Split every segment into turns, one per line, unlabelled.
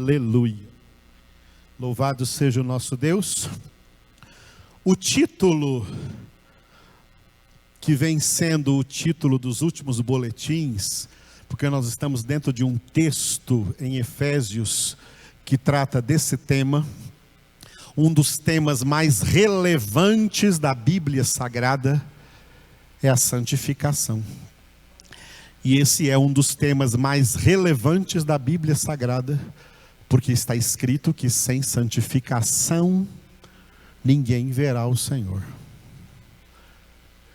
Aleluia. Louvado seja o nosso Deus. O título que vem sendo o título dos últimos boletins, porque nós estamos dentro de um texto em Efésios que trata desse tema, um dos temas mais relevantes da Bíblia Sagrada é a santificação. E esse é um dos temas mais relevantes da Bíblia Sagrada, porque está escrito que sem santificação ninguém verá o Senhor.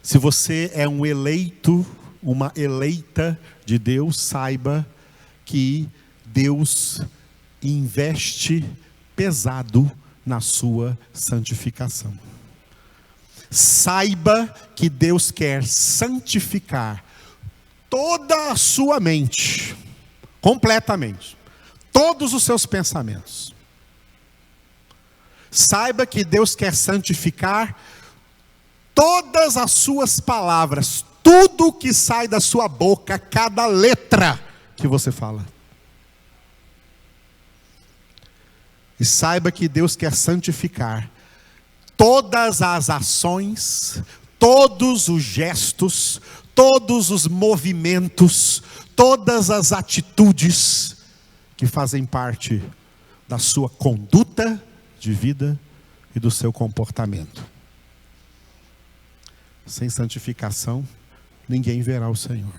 Se você é um eleito, uma eleita de Deus, saiba que Deus investe pesado na sua santificação. Saiba que Deus quer santificar toda a sua mente, completamente, todos os seus pensamentos. Saiba que Deus quer santificar todas as suas palavras, tudo que sai da sua boca, cada letra que você fala. E saiba que Deus quer santificar todas as ações, todos os gestos, todos os movimentos, todas as atitudes que fazem parte da sua conduta de vida e do seu comportamento. Sem santificação, ninguém verá o Senhor.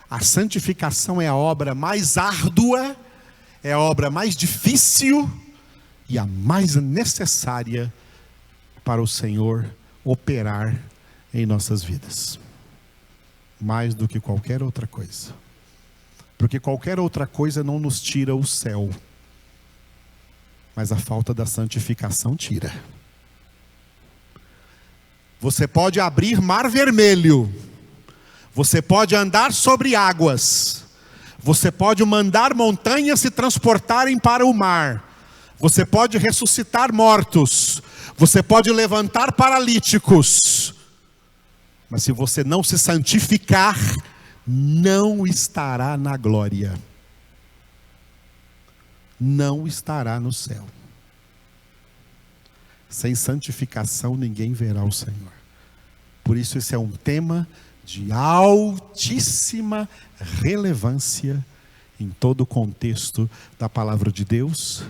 A santificação é a obra mais árdua, é a obra mais difícil e a mais necessária para o Senhor operar em nossas vidas. Mais do que qualquer outra coisa. Porque qualquer outra coisa não nos tira o céu. Mas a falta da santificação tira. Você pode abrir mar vermelho. Você pode andar sobre águas. Você pode mandar montanhas se transportarem para o mar. Você pode ressuscitar mortos. Você pode levantar paralíticos. Mas se você não se santificar, não estará na glória. Não estará no céu. Sem santificação ninguém verá o Senhor. Por isso esse é um tema de altíssima relevância em todo o contexto da palavra de Deus.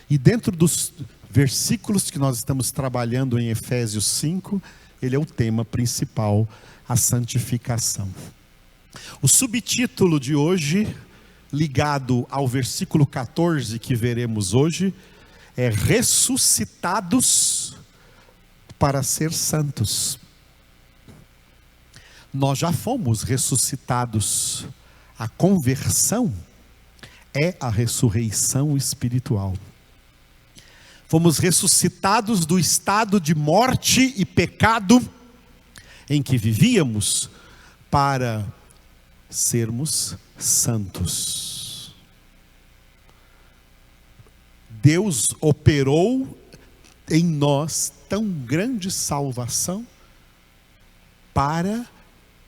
E dentro dos versículos que nós estamos trabalhando em Efésios 5, ele é o tema principal, a santificação. O subtítulo de hoje, ligado ao versículo 14 que veremos hoje, é ressuscitados para ser santos. Nós já fomos ressuscitados. A conversão é a ressurreição espiritual. Fomos ressuscitados do estado de morte e pecado em que vivíamos para sermos santos. Deus operou em nós tão grande salvação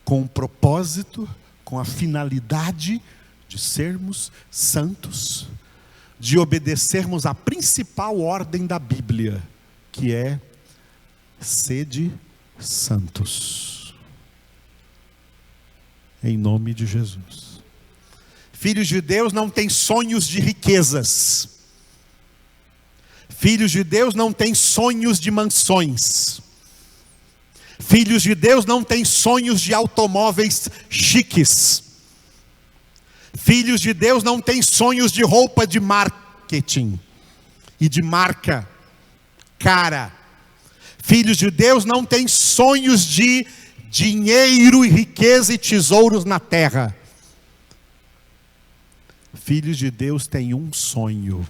com o propósito, com a finalidade de sermos santos, de obedecermos à principal ordem da Bíblia, que é sede santos. Em nome de Jesus. Filhos de Deus não têm sonhos de riquezas. Filhos de Deus não têm sonhos de mansões. Filhos de Deus não têm sonhos de automóveis chiques. Filhos de Deus não têm sonhos de roupa de marketing e de marca cara. Filhos de Deus não têm sonhos de dinheiro e riqueza e tesouros na terra. Filhos de Deus têm um sonho: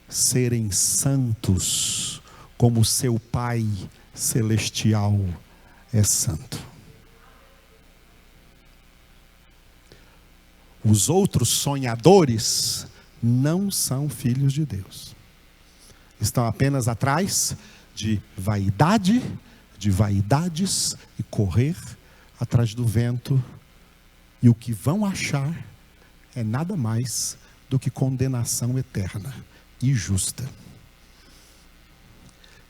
serem santos como seu Pai Celestial é santo. Os outros sonhadores não são filhos de Deus. Estão apenas atrás de vaidade, de vaidades e correr atrás do vento. E o que vão achar é nada mais do que condenação eterna e justa.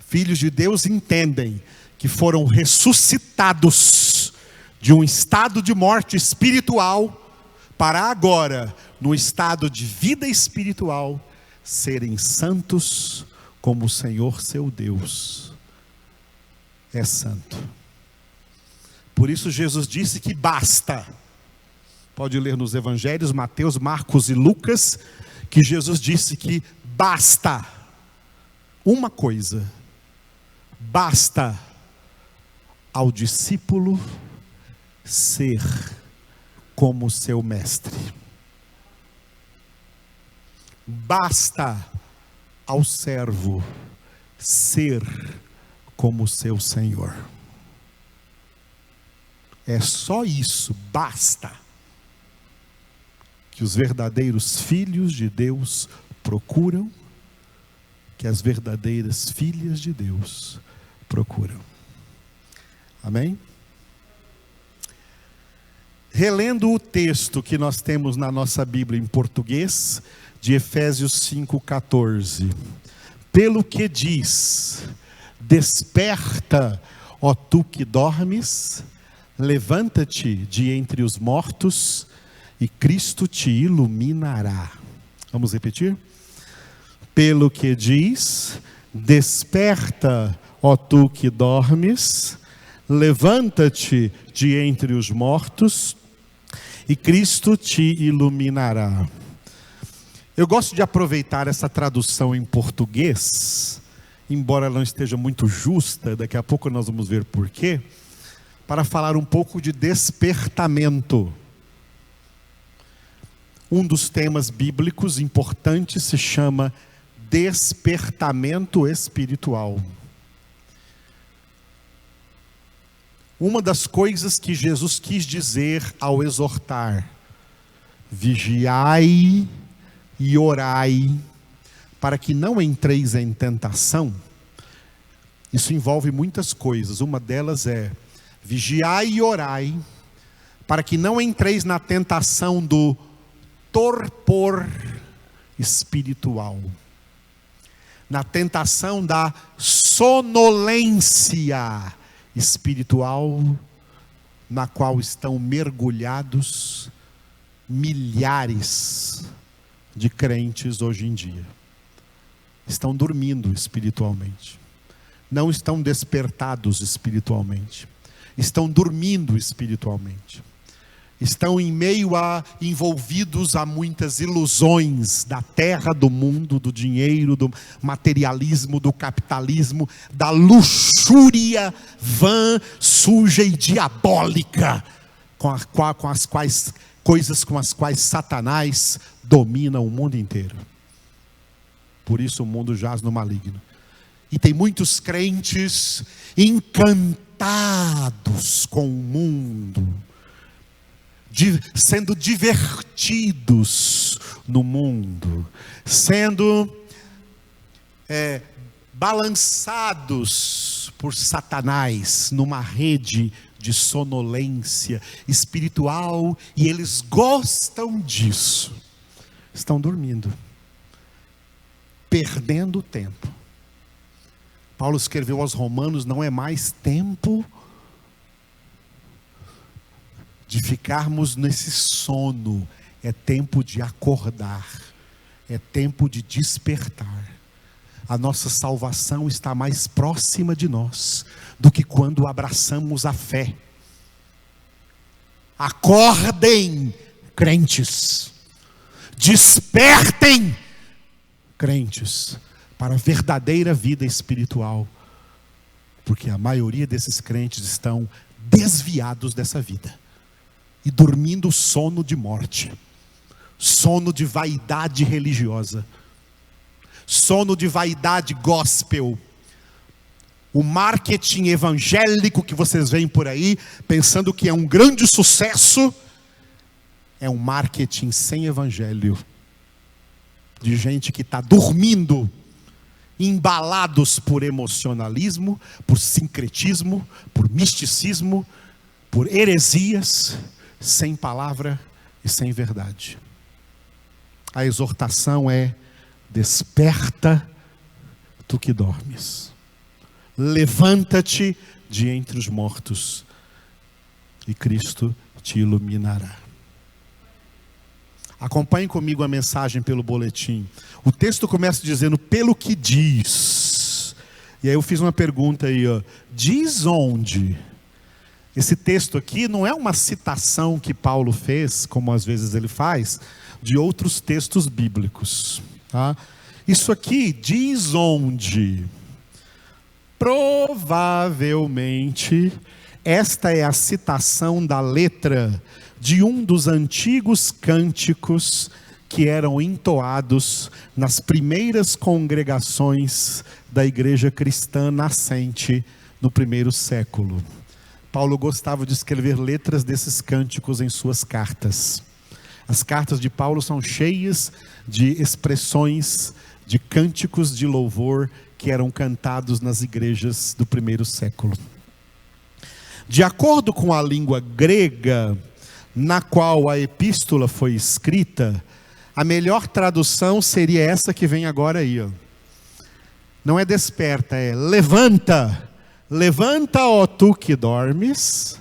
Filhos de Deus entendem que foram ressuscitados de um estado de morte espiritual para agora, no estado de vida espiritual, serem santos como o Senhor seu Deus é santo. Por isso Jesus disse que basta. Pode ler nos evangelhos, Mateus, Marcos e Lucas, que Jesus disse que basta uma coisa: basta ao discípulo ser como seu mestre. Basta ao servo ser como seu Senhor. É só isso, basta, que os verdadeiros filhos de Deus procuram, que as verdadeiras filhas de Deus procuram. Amém? Relendo o texto que nós temos na nossa Bíblia em português, de Efésios 5,14. Pelo que diz: desperta, ó tu que dormes, levanta-te de entre os mortos, e Cristo te iluminará. Vamos repetir? Pelo que diz: desperta, ó tu que dormes, levanta-te de entre os mortos, e Cristo te iluminará. Eu gosto de aproveitar essa tradução em português, embora ela não esteja muito justa, daqui a pouco nós vamos ver porquê, para falar um pouco de despertamento. Um dos temas bíblicos importantes se chama despertamento espiritual. Uma das coisas que Jesus quis dizer ao exortar: vigiai e orai, para que não entreis em tentação. Isso envolve muitas coisas. Uma delas é: vigiai e orai, para que não entreis na tentação do torpor espiritual, na tentação da sonolência espiritual, na qual estão mergulhados milhares de crentes hoje em dia. Estão dormindo espiritualmente, não estão despertados espiritualmente, estão dormindo espiritualmente, estão em meio a envolvidos a muitas ilusões da terra, do mundo, do dinheiro, do materialismo, do capitalismo, da luxúria vã, suja e diabólica, com as quais coisas com as quais Satanás domina o mundo inteiro. Por isso o mundo jaz no maligno. E tem muitos crentes encantados com o mundo, sendo divertidos no mundo, sendo balançados por Satanás numa rede de sonolência espiritual, e eles gostam disso. Estão dormindo, perdendo tempo. Paulo escreveu aos Romanos: não é mais tempo de ficarmos nesse sono, é tempo de acordar, é tempo de despertar. A nossa salvação está mais próxima de nós do que quando abraçamos a fé. Acordem, crentes, despertem, crentes, para a verdadeira vida espiritual, porque a maioria desses crentes estão desviados dessa vida e dormindo sono de morte, sono de vaidade religiosa, sono de vaidade gospel. O marketing evangélico que vocês veem por aí, pensando que é um grande sucesso, é um marketing sem evangelho, de gente que está dormindo, embalados por emocionalismo, por sincretismo, por misticismo, por heresias, sem palavra e sem verdade. A exortação é: desperta, tu que dormes. Levanta-te de entre os mortos, e Cristo te iluminará. Acompanhe comigo a mensagem pelo boletim. O texto começa dizendo: pelo que diz. E aí eu fiz uma pergunta aí, ó. Diz onde? Esse texto aqui não é uma citação que Paulo fez, como às vezes ele faz, de outros textos bíblicos, tá? Isso aqui diz onde? Provavelmente esta é a citação da letra de um dos antigos cânticos que eram entoados nas primeiras congregações da igreja cristã nascente no primeiro século. Paulo gostava de escrever letras desses cânticos em suas cartas. As cartas de Paulo são cheias de expressões, de cânticos de louvor que eram cantados nas igrejas do primeiro século. De acordo com a língua grega, na qual a epístola foi escrita, a melhor tradução seria essa que vem agora aí, ó. Não é desperta, é levanta. Levanta, ó tu que dormes.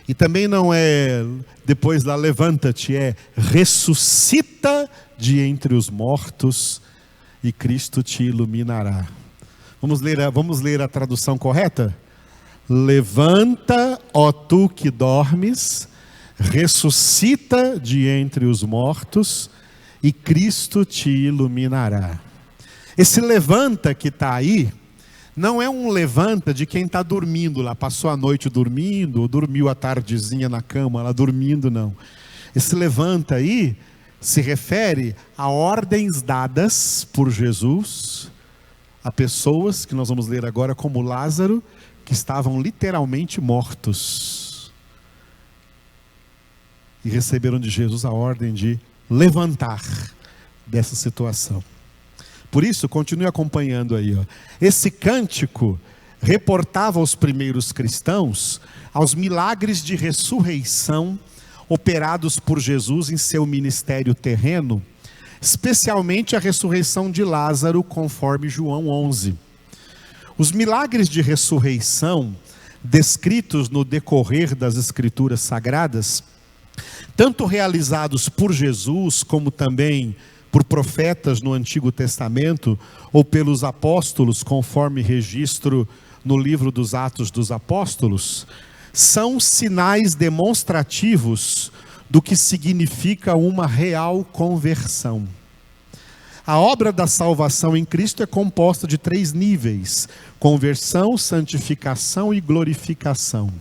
E também não é depois da levanta-te, é ressuscita de entre os mortos e Cristo te iluminará. Vamos ler a tradução correta? Levanta, ó tu que dormes, ressuscita de entre os mortos e Cristo te iluminará. Esse levanta que está aí, não é um levanta de quem está dormindo lá, passou a noite dormindo, ou dormiu a tardezinha na cama lá dormindo, não. Esse levanta aí se refere a ordens dadas por Jesus a pessoas, que nós vamos ler agora, como Lázaro, que estavam literalmente mortos. E receberam de Jesus a ordem de levantar dessa situação. Por isso, continue acompanhando aí, ó. Esse cântico reportava aos primeiros cristãos aos milagres de ressurreição operados por Jesus em seu ministério terreno, especialmente a ressurreição de Lázaro, conforme João 11. Os milagres de ressurreição, descritos no decorrer das Escrituras Sagradas, tanto realizados por Jesus, como também por profetas no Antigo Testamento, ou pelos apóstolos, conforme registro no livro dos Atos dos Apóstolos, são sinais demonstrativos do que significa uma real conversão. A obra da salvação em Cristo é composta de 3 níveis: conversão, santificação e glorificação.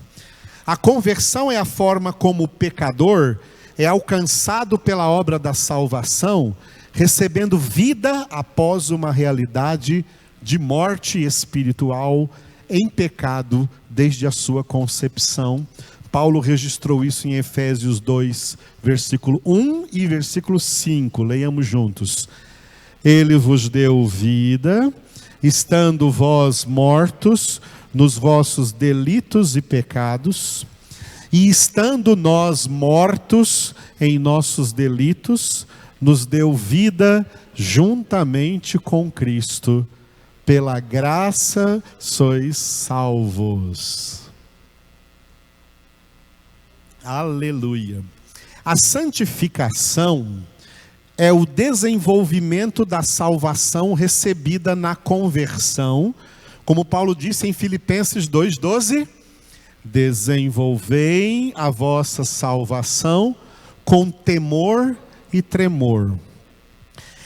A conversão é a forma como o pecador é alcançado pela obra da salvação, recebendo vida após uma realidade de morte espiritual em pecado desde a sua concepção. Paulo registrou isso em Efésios 2, versículo 1 e versículo 5. Leiamos juntos. Ele vos deu vida, estando vós mortos nos vossos delitos e pecados, e estando nós mortos em nossos delitos, nos deu vida juntamente com Cristo. Pela graça sois salvos. Aleluia. A santificação é o desenvolvimento da salvação recebida na conversão, como Paulo disse em Filipenses 2,12: desenvolvei a vossa salvação com temor e tremor.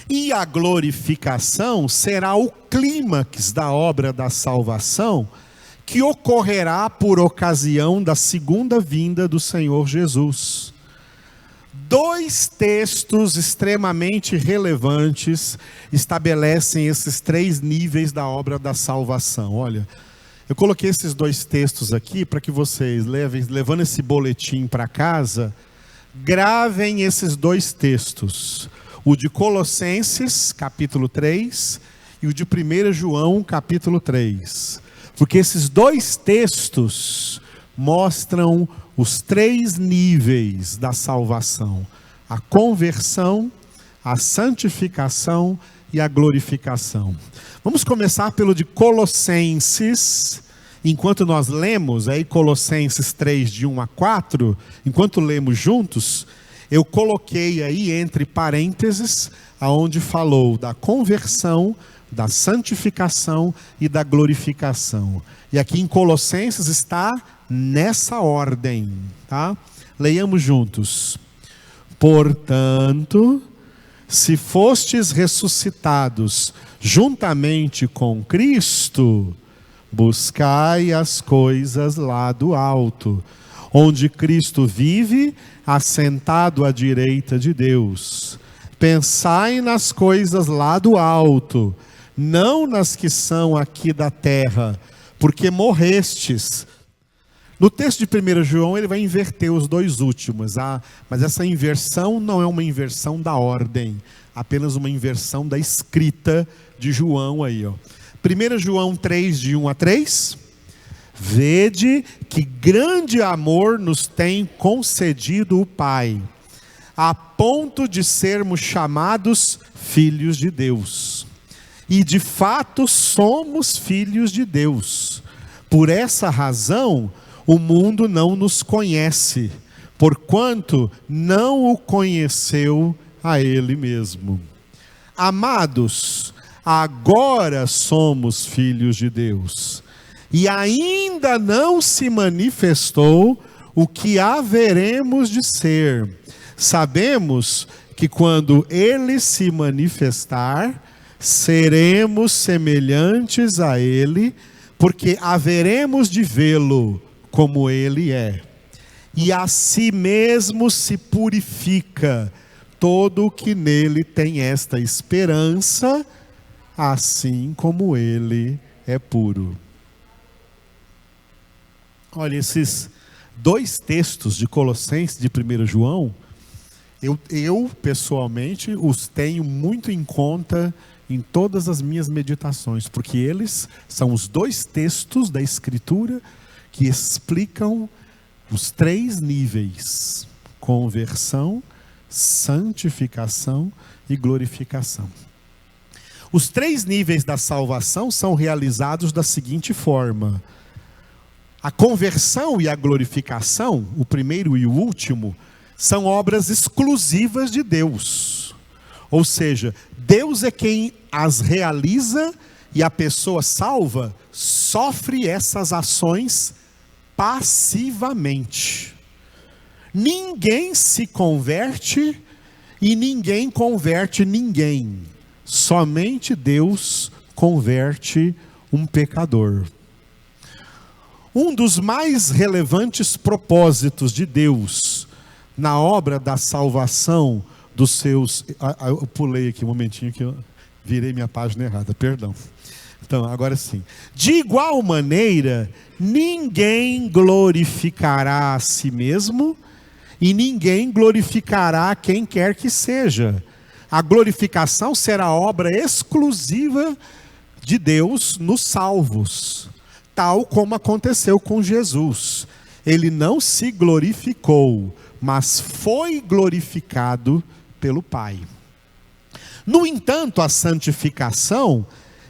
E a glorificação será o clímax da obra da salvação, que ocorrerá por ocasião da segunda vinda do Senhor Jesus. 2 textos extremamente relevantes estabelecem esses 3 níveis da obra da salvação. Olha, eu coloquei esses 2 textos aqui para que vocês levando esse boletim para casa, gravem esses 2 textos. O de Colossenses, capítulo 3, e o de 1 João, capítulo 3. Porque esses 2 textos mostram os 3 níveis da salvação: a conversão, a santificação e a glorificação. Vamos começar pelo de Colossenses. Enquanto nós lemos aí Colossenses 3, de 1 a 4, enquanto lemos juntos, eu coloquei aí entre parênteses, aonde falou da conversão, da santificação e da glorificação. E aqui em Colossenses está nessa ordem, tá? Leiamos juntos. Portanto, se fostes ressuscitados juntamente com Cristo, buscai as coisas lá do alto, onde Cristo vive, assentado à direita de Deus. Pensai nas coisas lá do alto, não nas que são aqui da terra, porque morrestes. No texto de 1 João ele vai inverter os dois últimos, mas essa inversão não é uma inversão da ordem, apenas uma inversão da escrita de João aí, ó. 1 João 3, de 1 a 3, vede que grande amor nos tem concedido o Pai, a ponto de sermos chamados filhos de Deus. E de fato somos filhos de Deus. Por essa razão, o mundo não nos conhece, porquanto não o conheceu a Ele mesmo. Amados, agora somos filhos de Deus, e ainda não se manifestou o que haveremos de ser. Sabemos que quando Ele se manifestar, seremos semelhantes a Ele, porque haveremos de vê-lo como Ele é. E a si mesmo se purifica todo o que nele tem esta esperança, assim como Ele é puro. Olha, esses dois textos de Colossenses, de 1 João, eu pessoalmente os tenho muito em conta em todas as minhas meditações, porque eles são os dois textos da Escritura que explicam os três níveis: conversão, santificação e glorificação. Os três níveis da salvação são realizados da seguinte forma: a conversão e a glorificação, o primeiro e o último, são obras exclusivas de Deus. Ou seja, Deus é quem as realiza e a pessoa salva sofre essas ações passivamente. Ninguém se converte e ninguém converte ninguém. Somente Deus converte um pecador. Um dos mais relevantes propósitos de Deus na obra da salvação dos seus... Eu pulei aqui um momentinho que eu virei minha página errada, perdão. Então, agora sim. De igual maneira, ninguém glorificará a si mesmo e ninguém glorificará quem quer que seja. A glorificação será obra exclusiva de Deus nos salvos, tal como aconteceu com Jesus. Ele não se glorificou, mas foi glorificado pelo Pai. No entanto, a santificação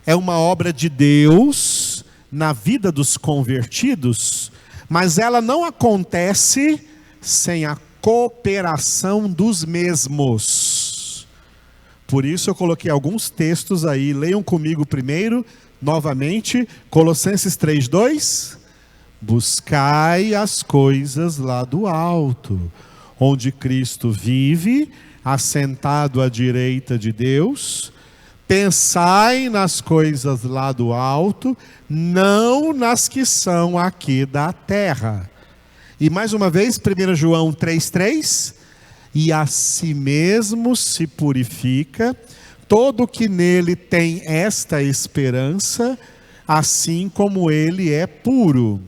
é uma obra de Deus na vida dos convertidos, mas ela não acontece sem a cooperação dos mesmos. Por isso eu coloquei alguns textos aí, leiam comigo primeiro, novamente, Colossenses 3:2. Buscai as coisas lá do alto, onde Cristo vive, assentado à direita de Deus. Pensai nas coisas lá do alto, não nas que são aqui da terra. E mais uma vez, 1 João 3:3, e a si mesmo se purifica todo que nele tem esta esperança, assim como ele é puro.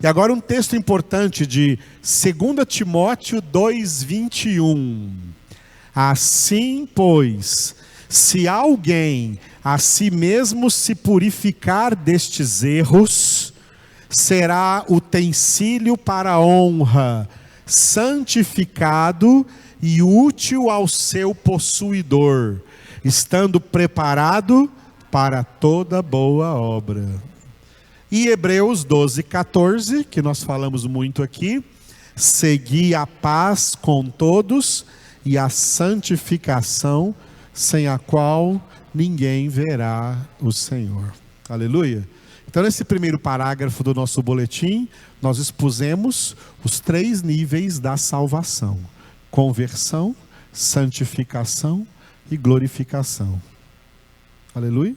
E agora um texto importante de 2 Timóteo 2:21. Assim, pois, se alguém a si mesmo se purificar destes erros, será utensílio para a honra, santificado e útil ao seu possuidor, estando preparado para toda boa obra. E Hebreus 12:14, que nós falamos muito aqui: segui a paz com todos e a santificação, sem a qual ninguém verá o Senhor. Aleluia. Então, nesse primeiro parágrafo do nosso boletim, nós expusemos os 3 níveis da salvação: conversão, santificação e glorificação. Aleluia.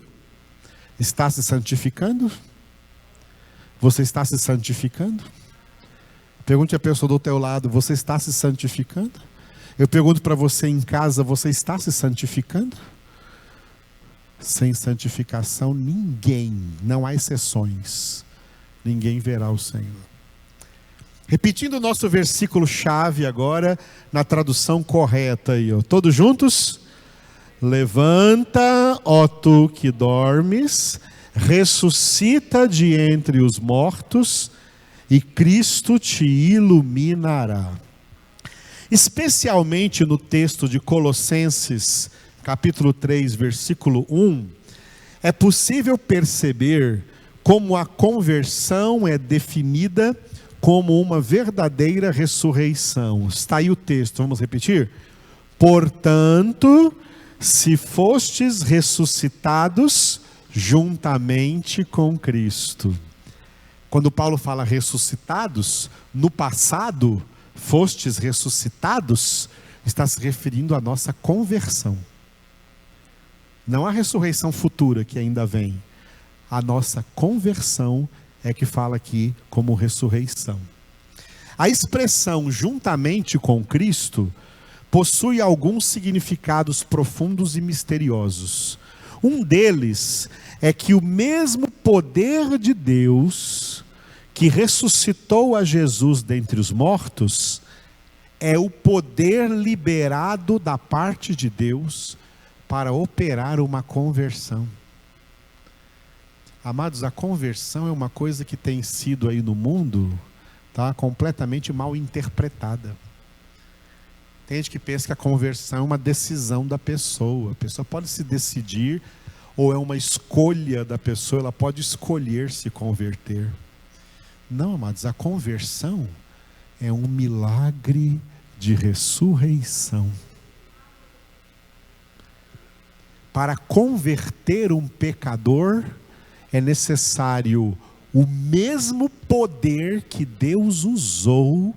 Está se santificando? Você está se santificando? Pergunte à pessoa do teu lado: você está se santificando? Eu pergunto para você em casa: você está se santificando? Sem santificação ninguém, não há exceções, ninguém verá o Senhor. Repetindo o nosso versículo chave agora, na tradução correta aí, ó. Todos juntos? Levanta, ó tu que dormes, ressuscita de entre os mortos, e Cristo te iluminará. Especialmente no texto de Colossenses, capítulo 3, versículo 1, é possível perceber como a conversão é definida como uma verdadeira ressurreição. Está aí o texto, vamos repetir? Portanto, se fostes ressuscitados juntamente com Cristo. Quando Paulo fala ressuscitados, no passado, fostes ressuscitados, está se referindo à nossa conversão. Não a ressurreição futura que ainda vem. A nossa conversão é que fala aqui como ressurreição. A expressão juntamente com Cristo possui alguns significados profundos e misteriosos. Um deles é que o mesmo poder de Deus que ressuscitou a Jesus dentre os mortos é o poder liberado da parte de Deus para operar uma conversão. Amados, a conversão é uma coisa que tem sido aí no mundo, tá, completamente mal interpretada. Tem gente que pensa que a conversão é uma decisão da pessoa. A pessoa pode se decidir, ou é uma escolha da pessoa, ela pode escolher se converter. Não, amados, a conversão é um milagre de ressurreição. Para converter um pecador, é necessário o mesmo poder que Deus usou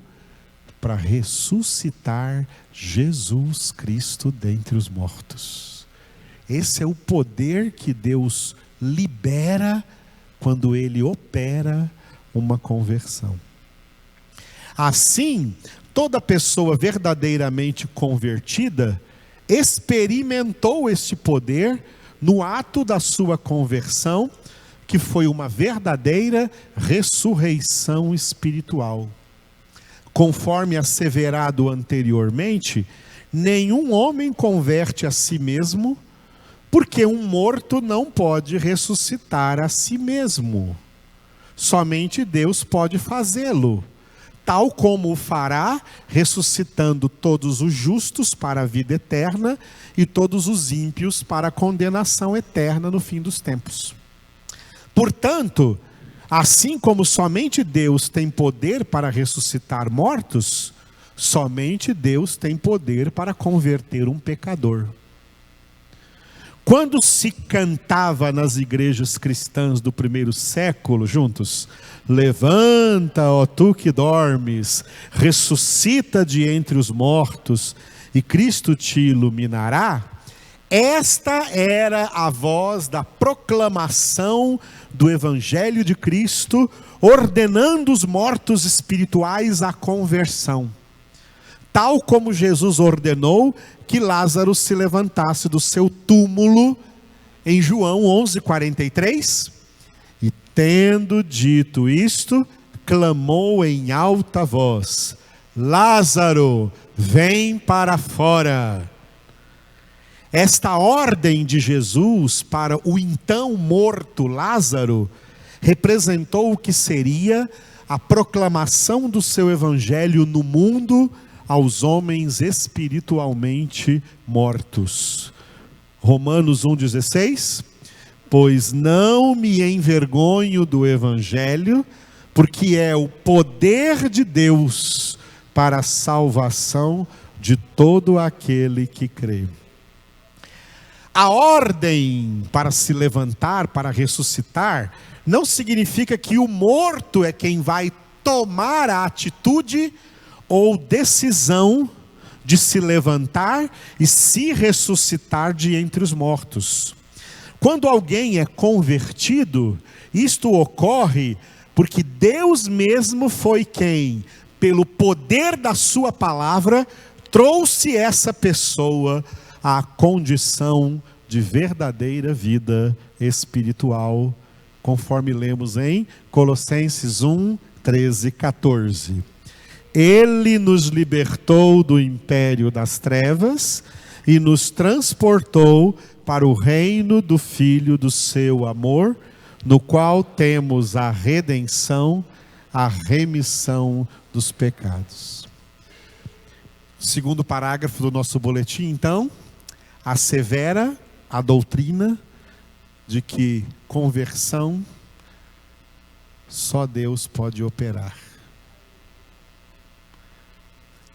para ressuscitar Jesus Cristo dentre os mortos. Esse é o poder que Deus libera quando Ele opera uma conversão. Assim, toda pessoa verdadeiramente convertida experimentou este poder no ato da sua conversão, que foi uma verdadeira ressurreição espiritual. Conforme asseverado anteriormente, nenhum homem converte a si mesmo, porque um morto não pode ressuscitar a si mesmo. Somente Deus pode fazê-lo, tal como o fará, ressuscitando todos os justos para a vida eterna e todos os ímpios para a condenação eterna no fim dos tempos. Portanto, assim como somente Deus tem poder para ressuscitar mortos, somente Deus tem poder para converter um pecador. Quando se cantava nas igrejas cristãs do primeiro século, juntos, levanta, ó tu que dormes, ressuscita de entre os mortos, e Cristo te iluminará, esta era a voz da proclamação do Evangelho de Cristo, ordenando os mortos espirituais à conversão. Tal como Jesus ordenou que Lázaro se levantasse do seu túmulo, em João 11:43, e tendo dito isto, clamou em alta voz: Lázaro, vem para fora. Esta ordem de Jesus para o então morto Lázaro representou o que seria a proclamação do seu evangelho no mundo aos homens espiritualmente mortos. Romanos 1,16: pois não me envergonho do Evangelho, porque é o poder de Deus para a salvação de todo aquele que crê. A ordem para se levantar, para ressuscitar, não significa que o morto é quem vai tomar a atitude ou decisão de se levantar e se ressuscitar de entre os mortos. Quando alguém é convertido, isto ocorre porque Deus mesmo foi quem, pelo poder da sua palavra, trouxe essa pessoa à condição de verdadeira vida espiritual, conforme lemos em Colossenses 1, 13 e 14. Ele nos libertou do império das trevas e nos transportou para o reino do Filho do seu amor, no qual temos a redenção, a remissão dos pecados. Segundo parágrafo do nosso boletim, então, assevera a doutrina de que conversão só Deus pode operar.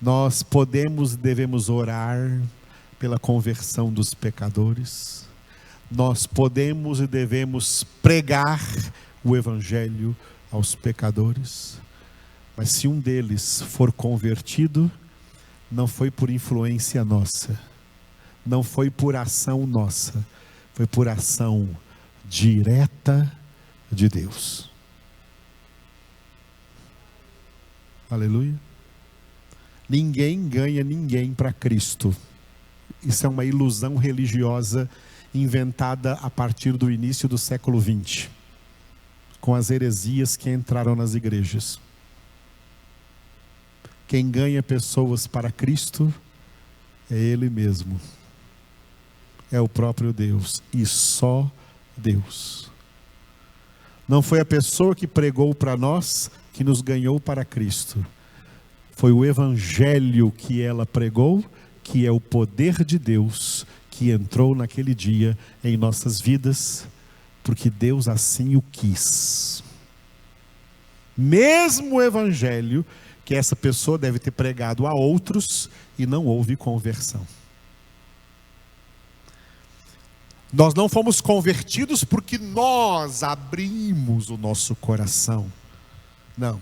Nós podemos e devemos orar pela conversão dos pecadores. Nós podemos e devemos pregar o Evangelho aos pecadores. Mas se um deles for convertido, não foi por influência nossa, não foi por ação nossa, foi por ação direta de Deus. Aleluia. Ninguém ganha ninguém para Cristo. Isso é uma ilusão religiosa inventada a partir do início do século XX, com as heresias que entraram nas igrejas. Quem ganha pessoas para Cristo é Ele mesmo. É o próprio Deus, e só Deus. Não foi a pessoa que pregou para nós que nos ganhou para Cristo. Foi o Evangelho que ela pregou, que é o poder de Deus, que entrou naquele dia em nossas vidas, porque Deus assim o quis. Mesmo o Evangelho que essa pessoa deve ter pregado a outros e não houve conversão. Nós não fomos convertidos porque nós abrimos o nosso coração. Não.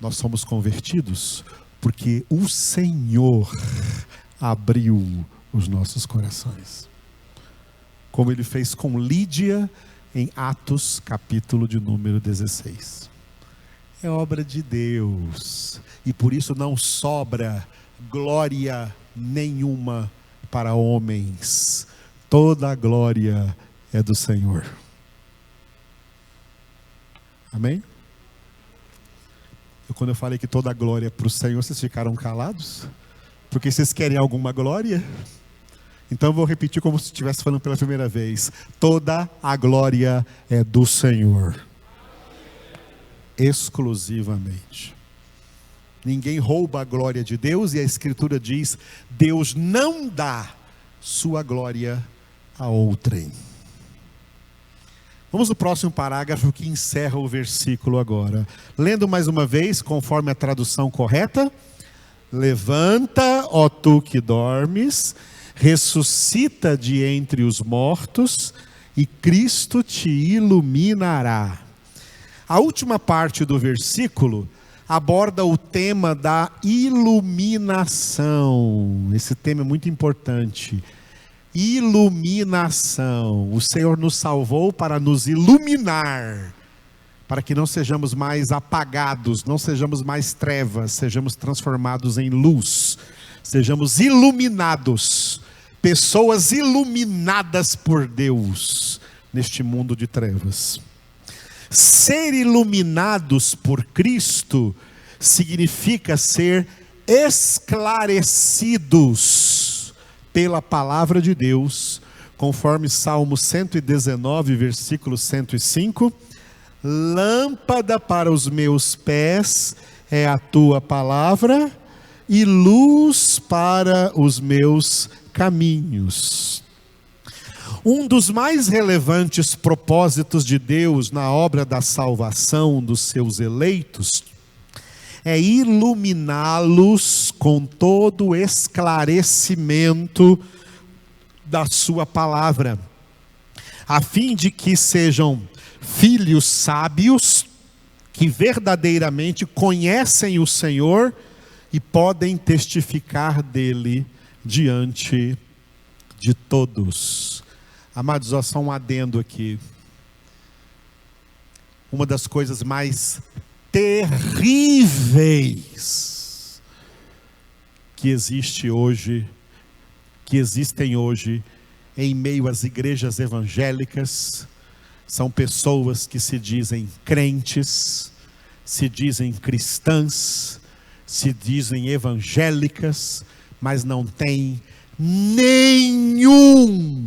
Nós somos convertidos porque o Senhor abriu os nossos corações. Como Ele fez com Lídia em Atos, capítulo de número 16. É obra de Deus. E por isso não sobra glória nenhuma para homens. Toda a glória é do Senhor. Amém? Quando eu falei que toda a glória é para o Senhor, vocês ficaram calados? Porque vocês querem alguma glória? Então eu vou repetir como se estivesse falando pela primeira vez. Toda a glória é do Senhor. Exclusivamente. Ninguém rouba a glória de Deus, e a Escritura diz: Deus não dá sua glória a outrem. Vamos no próximo parágrafo que encerra o versículo agora. Lendo mais uma vez, conforme a tradução correta. Levanta, ó tu que dormes, ressuscita de entre os mortos, e Cristo te iluminará. A última parte do versículo aborda o tema da iluminação. Esse tema é muito importante. Iluminação. O Senhor nos salvou para nos iluminar, para que não sejamos mais apagados, não sejamos mais trevas, sejamos transformados em luz, sejamos iluminados, pessoas iluminadas por Deus neste mundo de trevas. Ser iluminados por Cristo significa ser esclarecidos pela palavra de Deus, conforme Salmo 119, versículo 105. Lâmpada para os meus pés é a tua palavra e luz para os meus caminhos. Um dos mais relevantes propósitos de Deus na obra da salvação dos seus eleitos é iluminá-los com todo o esclarecimento da sua palavra, a fim de que sejam filhos sábios, que verdadeiramente conhecem o Senhor e podem testificar dele diante de todos. Amados, só um adendo aqui. Uma das coisas mais terríveis que existem hoje em meio às igrejas evangélicas, são pessoas que se dizem crentes, se dizem cristãs, se dizem evangélicas, mas não têm nenhum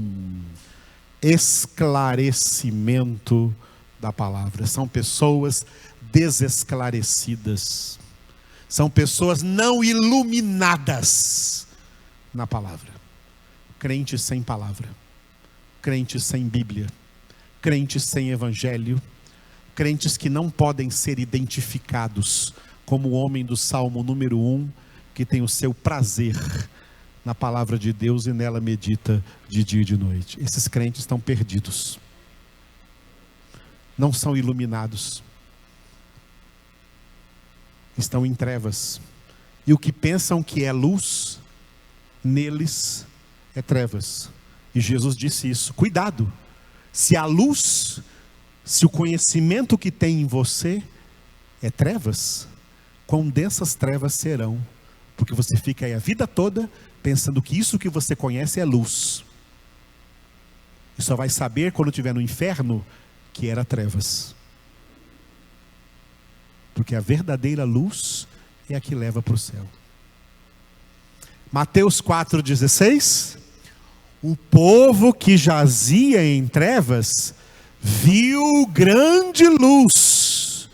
esclarecimento da palavra. São pessoas desesclarecidas, são pessoas não iluminadas na palavra. Crentes sem palavra, crentes sem Bíblia, crentes sem evangelho, crentes que não podem ser identificados como o homem do Salmo número 1, que tem o seu prazer na palavra de Deus e nela medita de dia e de noite. Esses crentes estão perdidos, não são iluminados, estão em trevas, e o que pensam que é luz, neles é trevas. E Jesus disse isso: cuidado, se a luz, se o conhecimento que tem em você é trevas, quão densas trevas serão, porque você fica aí a vida toda pensando que isso que você conhece é luz, e só vai saber quando estiver no inferno que era trevas, porque a verdadeira luz é a que leva para o céu. Mateus 4,16: o povo que jazia em trevas viu grande luz,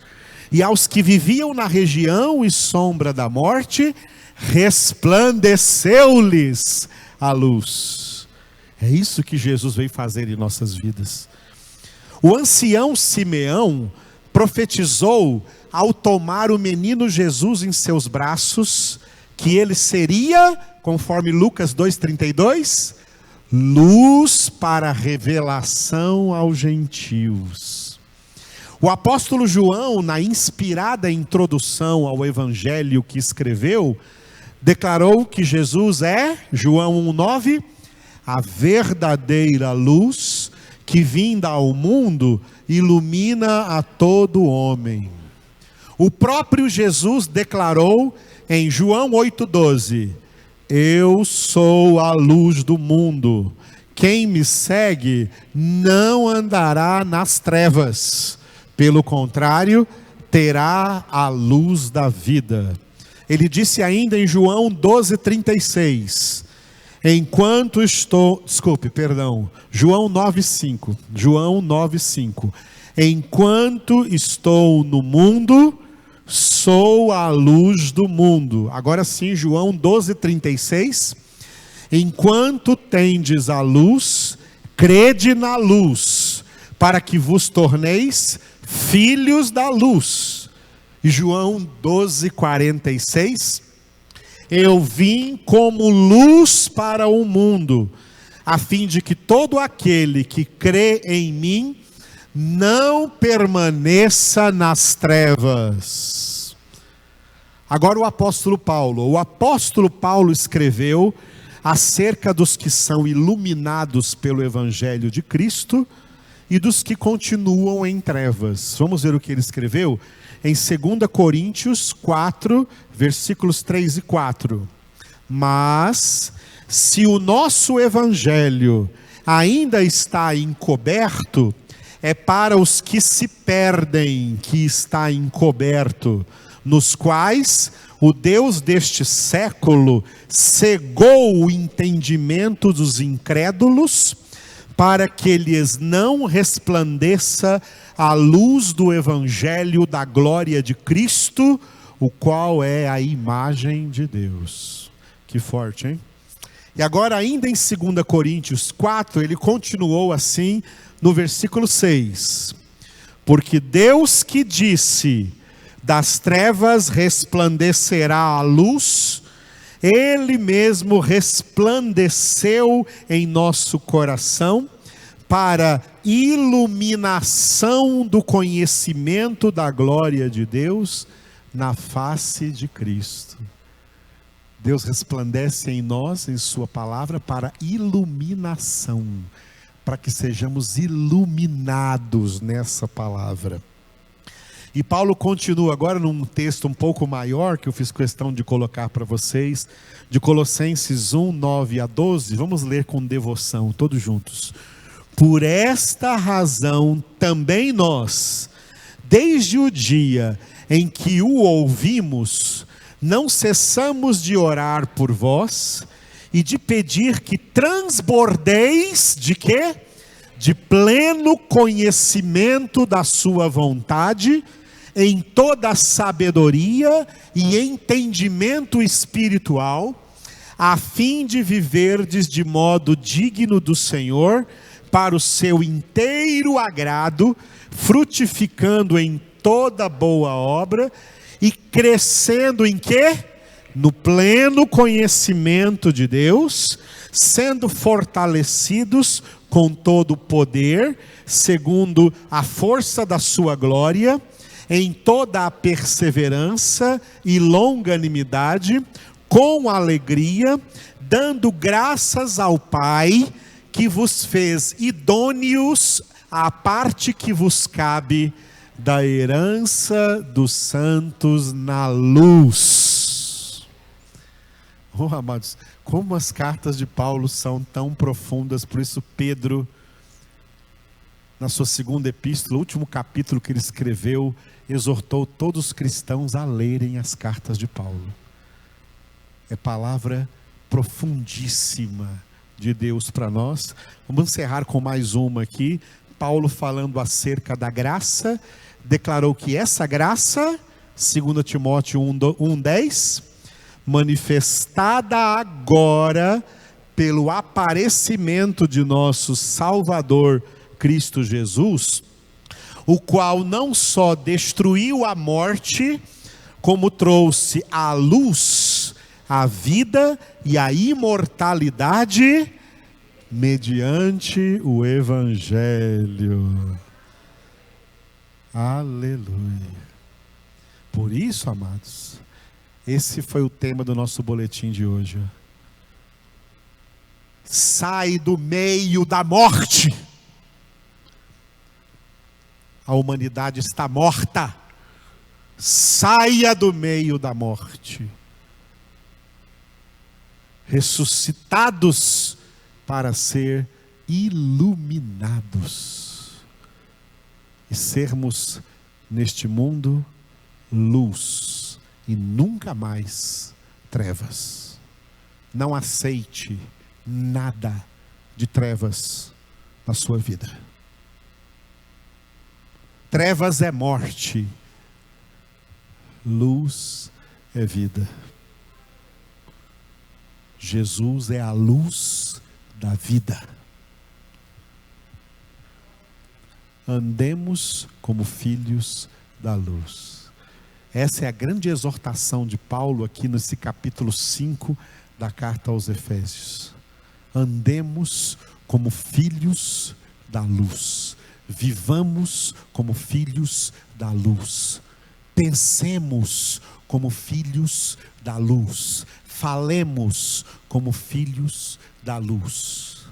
e aos que viviam na região e sombra da morte, resplandeceu-lhes a luz. É isso que Jesus veio fazer em nossas vidas. O ancião Simeão profetizou, ao tomar o menino Jesus em seus braços, que ele seria, conforme Lucas 2,32, luz para revelação aos gentios. O apóstolo João, na inspirada introdução ao evangelho que escreveu, declarou que Jesus é, João 1,9, a verdadeira luz que vinda ao mundo ilumina a todo homem. O próprio Jesus declarou em João 8,12, eu sou a luz do mundo, quem me segue não andará nas trevas, pelo contrário, terá a luz da vida. Ele disse ainda em João 12,36, João 9,5, enquanto estou no mundo, sou a luz do mundo. Agora sim, João 12,36, enquanto tendes a luz, crede na luz, para que vos torneis filhos da luz. E João 12,46, eu vim como luz para o mundo, a fim de que todo aquele que crê em mim não permaneça nas trevas. Agora o apóstolo Paulo escreveu acerca dos que são iluminados pelo evangelho de Cristo e dos que continuam em trevas. Vamos ver o que ele escreveu em 2 Coríntios 4, versículos 3 e 4. Mas se o nosso evangelho ainda está encoberto, é para os que se perdem que está encoberto, nos quais o Deus deste século cegou o entendimento dos incrédulos, para que lhes não resplandeça a luz do evangelho da glória de Cristo, o qual é a imagem de Deus. Que forte, hein? E agora, ainda em 2 Coríntios 4, ele continuou assim no versículo 6. Porque Deus que disse, das trevas resplandecerá a luz, Ele mesmo resplandeceu em nosso coração, para iluminação do conhecimento da glória de Deus na face de Cristo. Deus resplandece em nós, em sua palavra, para iluminação, para que sejamos iluminados nessa palavra. E Paulo continua agora num texto um pouco maior, que eu fiz questão de colocar para vocês, de Colossenses 1, 9 a 12, vamos ler com devoção, todos juntos. Por esta razão também nós, desde o dia em que o ouvimos, não cessamos de orar por vós e de pedir que transbordeis de quê? De pleno conhecimento da sua vontade, em toda sabedoria e entendimento espiritual, a fim de viverdes de modo digno do Senhor, para o seu inteiro agrado, frutificando em toda boa obra e crescendo em quê? No pleno conhecimento de Deus, sendo fortalecidos com todo o poder, segundo a força da sua glória, em toda a perseverança e longanimidade, com alegria, dando graças ao Pai, que vos fez idôneos à parte que vos cabe da herança dos santos na luz. Oh, amados, como as cartas de Paulo são tão profundas, por isso Pedro, na sua segunda epístola, o último capítulo que ele escreveu, exortou todos os cristãos a lerem as cartas de Paulo. É palavra profundíssima de Deus para nós. Vamos encerrar com mais uma aqui. Paulo, falando acerca da graça, declarou que essa graça, 2 Timóteo 1:10, manifestada agora pelo aparecimento de nosso Salvador Cristo Jesus, o qual não só destruiu a morte, como trouxe à luz a vida e a imortalidade mediante o Evangelho. Aleluia. Por isso, amados, esse foi o tema do nosso boletim de hoje. Sai do meio da morte. A humanidade está morta. Saia do meio da morte. Ressuscitados para ser iluminados e sermos neste mundo luz e nunca mais trevas. Não aceite nada de trevas na sua vida. Trevas é morte, luz é vida. Jesus é a luz da vida. Andemos como filhos da luz. Essa é a grande exortação de Paulo aqui nesse capítulo 5 da carta aos Efésios. Andemos como filhos da luz. Vivamos como filhos da luz. Pensemos como filhos da luz. Falemos como filhos da luz.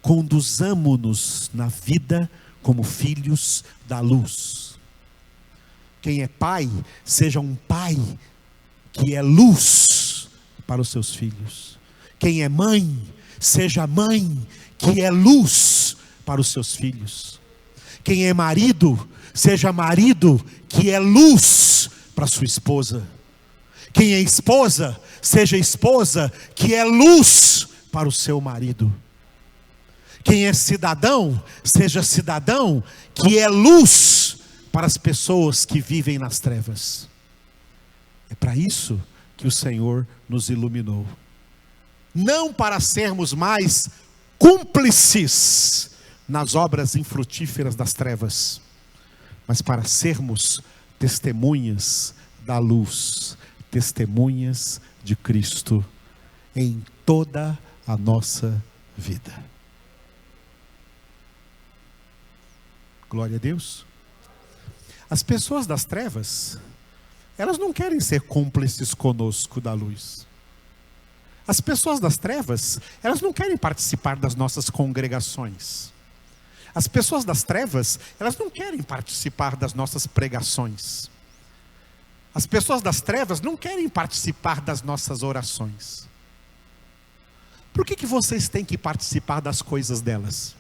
Conduzamo-nos na vida como filhos da luz. Quem é pai, seja um pai que é luz para os seus filhos. Quem é mãe, seja mãe que é luz para os seus filhos. Quem é marido, seja marido que é luz para sua esposa. Quem é esposa, seja esposa que é luz para o seu marido. Quem é cidadão, seja cidadão que é luz para as pessoas que vivem nas trevas. É para isso que o Senhor nos iluminou. Não para sermos mais cúmplices nas obras infrutíferas das trevas, mas para sermos testemunhas da luz, testemunhas de Cristo em toda a nossa vida. Glória a Deus. As pessoas das trevas, elas não querem ser cúmplices conosco da luz. As pessoas das trevas, elas não querem participar das nossas congregações. As pessoas das trevas, elas não querem participar das nossas pregações. As pessoas das trevas não querem participar das nossas orações. Por que vocês têm que participar das coisas delas?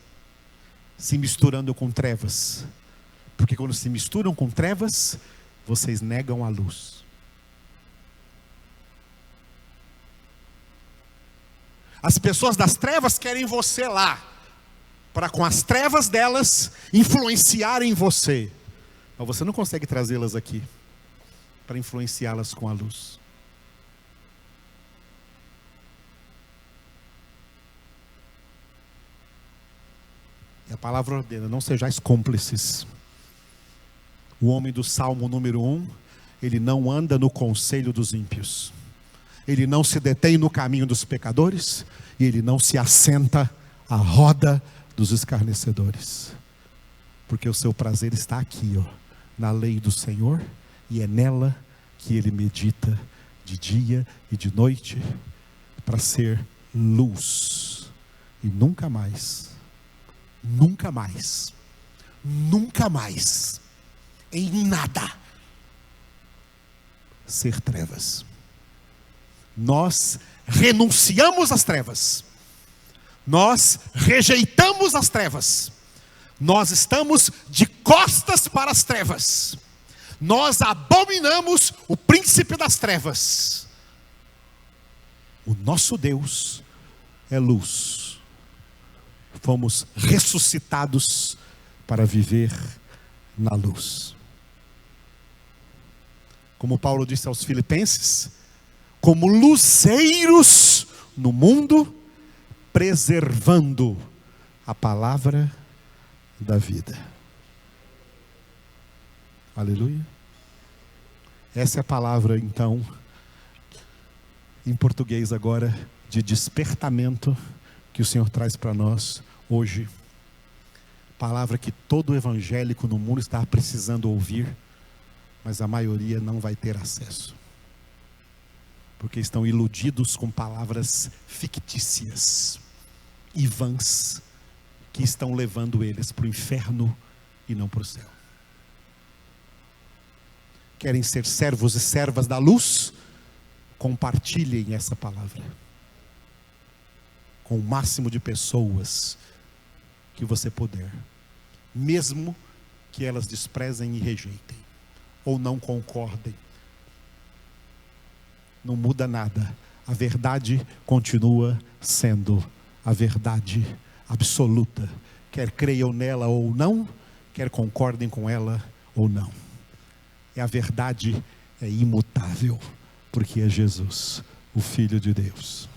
Se misturando com trevas. Porque quando se misturam com trevas, vocês negam a luz. As pessoas das trevas querem você lá, para com as trevas delas influenciarem você. Mas você não consegue trazê-las aqui para influenciá-las com a luz. E a palavra ordena: não sejais cúmplices. O homem do Salmo número 1, ele não anda no conselho dos ímpios. Ele não se detém no caminho dos pecadores. E ele não se assenta à roda dos escarnecedores. Porque o seu prazer está aqui, na lei do Senhor. E é nela que ele medita de dia e de noite, para ser luz. E nunca mais, em nada, ser trevas. Nós renunciamos às trevas. Nós rejeitamos as trevas. Nós estamos de costas para as trevas. Nós abominamos o príncipe das trevas. O nosso Deus é luz. Fomos ressuscitados para viver na luz. Como Paulo disse aos Filipenses, como luzeiros no mundo, preservando a palavra da vida. Aleluia. Essa é a palavra, então, em português agora, de despertamento, que o Senhor traz para nós hoje. Palavra que todo evangélico no mundo está precisando ouvir, mas a maioria não vai ter acesso. Porque estão iludidos com palavras fictícias e vãs, que estão levando eles para o inferno e não para o céu. Querem ser servos e servas da luz? Compartilhem essa palavra com o máximo de pessoas que você puder, mesmo que elas desprezem e rejeitem, ou não concordem. Não muda nada. A verdade continua sendo a verdade absoluta. Quer creiam nela ou não, quer concordem com ela ou não. A verdade é imutável, porque é Jesus, o Filho de Deus.